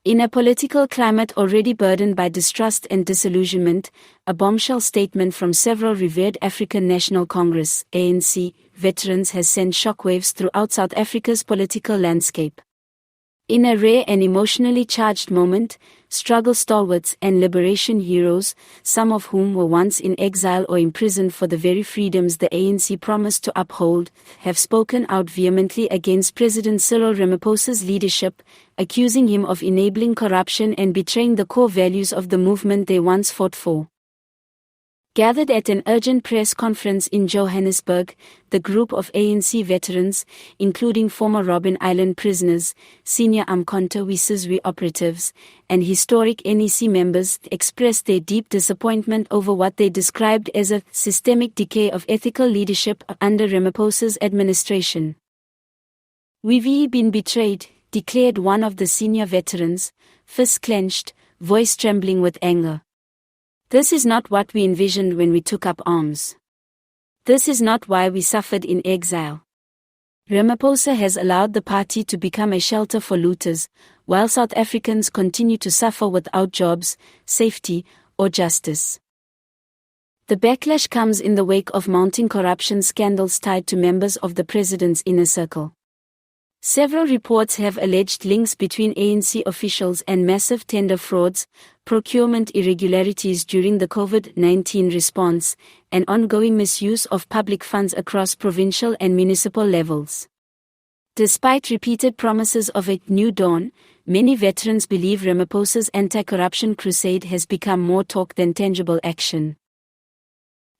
In a political climate already burdened by distrust and disillusionment, a bombshell statement from several revered African National Congress (ANC) veterans has sent shockwaves throughout South Africa's political landscape. In a rare and emotionally charged moment, struggle stalwarts and liberation heroes, some of whom were once in exile or imprisoned for the very freedoms the ANC promised to uphold, have spoken out vehemently against President Cyril Ramaphosa's leadership, accusing him of enabling corruption and betraying the core values of the movement they once fought for. Gathered at an urgent press conference in Johannesburg, the group of ANC veterans, including former Robben Island prisoners, senior Umkhonto Sizwe operatives, and historic NEC members, expressed their deep disappointment over what they described as a systemic decay of ethical leadership under Ramaphosa's administration. "We've been betrayed," declared one of the senior veterans, fists clenched, voice trembling with anger. "This is not what we envisioned when we took up arms. This is not why we suffered in exile. Ramaphosa has allowed the party to become a shelter for looters, while South Africans continue to suffer without jobs, safety, or justice." The backlash comes in the wake of mounting corruption scandals tied to members of the president's inner circle. Several reports have alleged links between ANC officials and massive tender frauds, procurement irregularities during the COVID-19 response, and ongoing misuse of public funds across provincial and municipal levels. Despite repeated promises of a new dawn, many veterans believe Ramaphosa's anti-corruption crusade has become more talk than tangible action.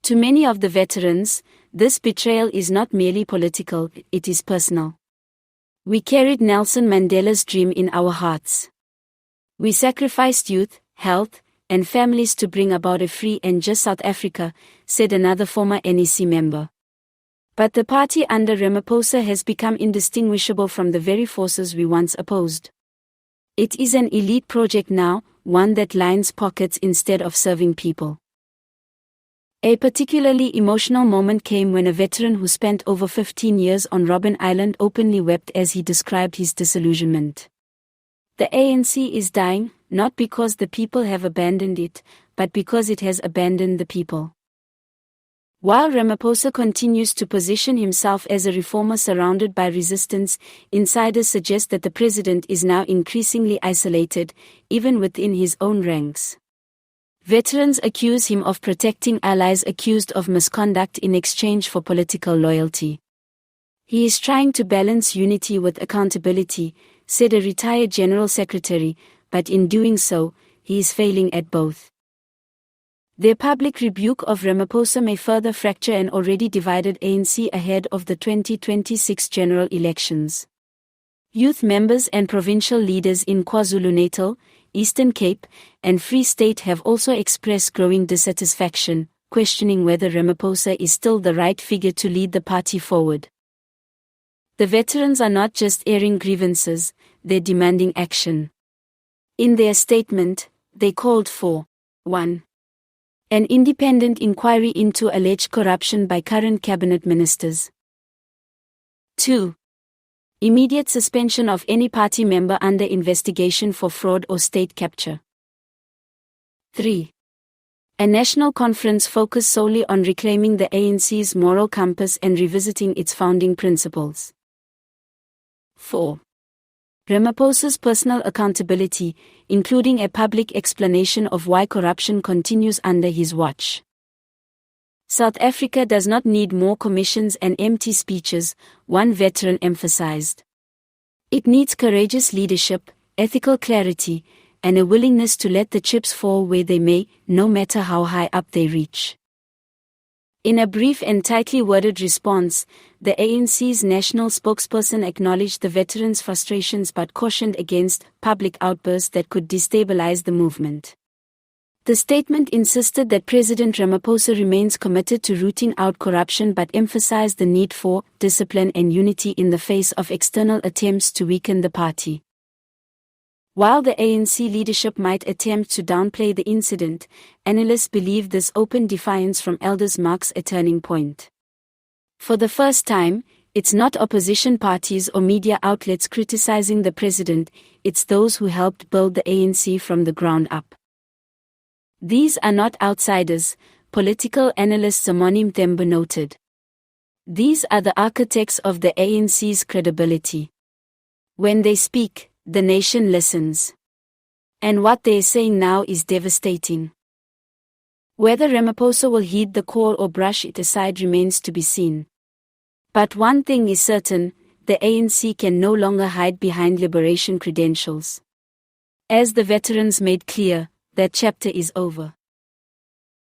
To many of the veterans, this betrayal is not merely political, it is personal. "We carried Nelson Mandela's dream in our hearts. We sacrificed youth, health, and families to bring about a free and just South Africa," said another former NEC member. But the party under Ramaphosa has become indistinguishable from the very forces we once opposed. It is an elite project now, one that lines pockets instead of serving people. A particularly emotional moment came when a veteran who spent over 15 years on Robben Island openly wept as he described his disillusionment. "The ANC is dying, not because the people have abandoned it, but because it has abandoned the people." While Ramaphosa continues to position himself as a reformer surrounded by resistance, insiders suggest that the president is now increasingly isolated, even within his own ranks. Veterans accuse him of protecting allies accused of misconduct in exchange for political loyalty. "He is trying to balance unity with accountability," said a retired general secretary, "but in doing so, he is failing at both." Their public rebuke of Ramaphosa may further fracture an already divided ANC ahead of the 2026 general elections. Youth members and provincial leaders in KwaZulu-Natal, Eastern Cape, and Free State have also expressed growing dissatisfaction, questioning whether Ramaphosa is still the right figure to lead the party forward. The veterans are not just airing grievances, they're demanding action. In their statement, they called for 1. An independent inquiry into alleged corruption by current cabinet ministers. 2. Immediate suspension of any party member under investigation for fraud or state capture. 3. A national conference focused solely on reclaiming the ANC's moral compass and revisiting its founding principles. 4. Ramaphosa's personal accountability, including a public explanation of why corruption continues under his watch. South Africa does not need more commissions and empty speeches, one veteran emphasized. It needs courageous leadership, ethical clarity, and a willingness to let the chips fall where they may, no matter how high up they reach. In a brief and tightly worded response, the ANC's national spokesperson acknowledged the veterans' frustrations but cautioned against public outbursts that could destabilize the movement. The statement insisted that President Ramaphosa remains committed to rooting out corruption but emphasized the need for discipline and unity in the face of external attempts to weaken the party. While the ANC leadership might attempt to downplay the incident, analysts believe this open defiance from elders marks a turning point. For the first time, It's not opposition parties or media outlets criticizing the president, it's those who helped build the ANC from the ground up. These are not outsiders, political analyst Zamani Mthembu noted. These are the architects of the ANC's credibility. When they speak, the nation listens. And what they are saying now is devastating. Whether Ramaphosa will heed the call or brush it aside remains to be seen. But one thing is certain, the ANC can no longer hide behind liberation credentials. As the veterans made clear, that chapter is over.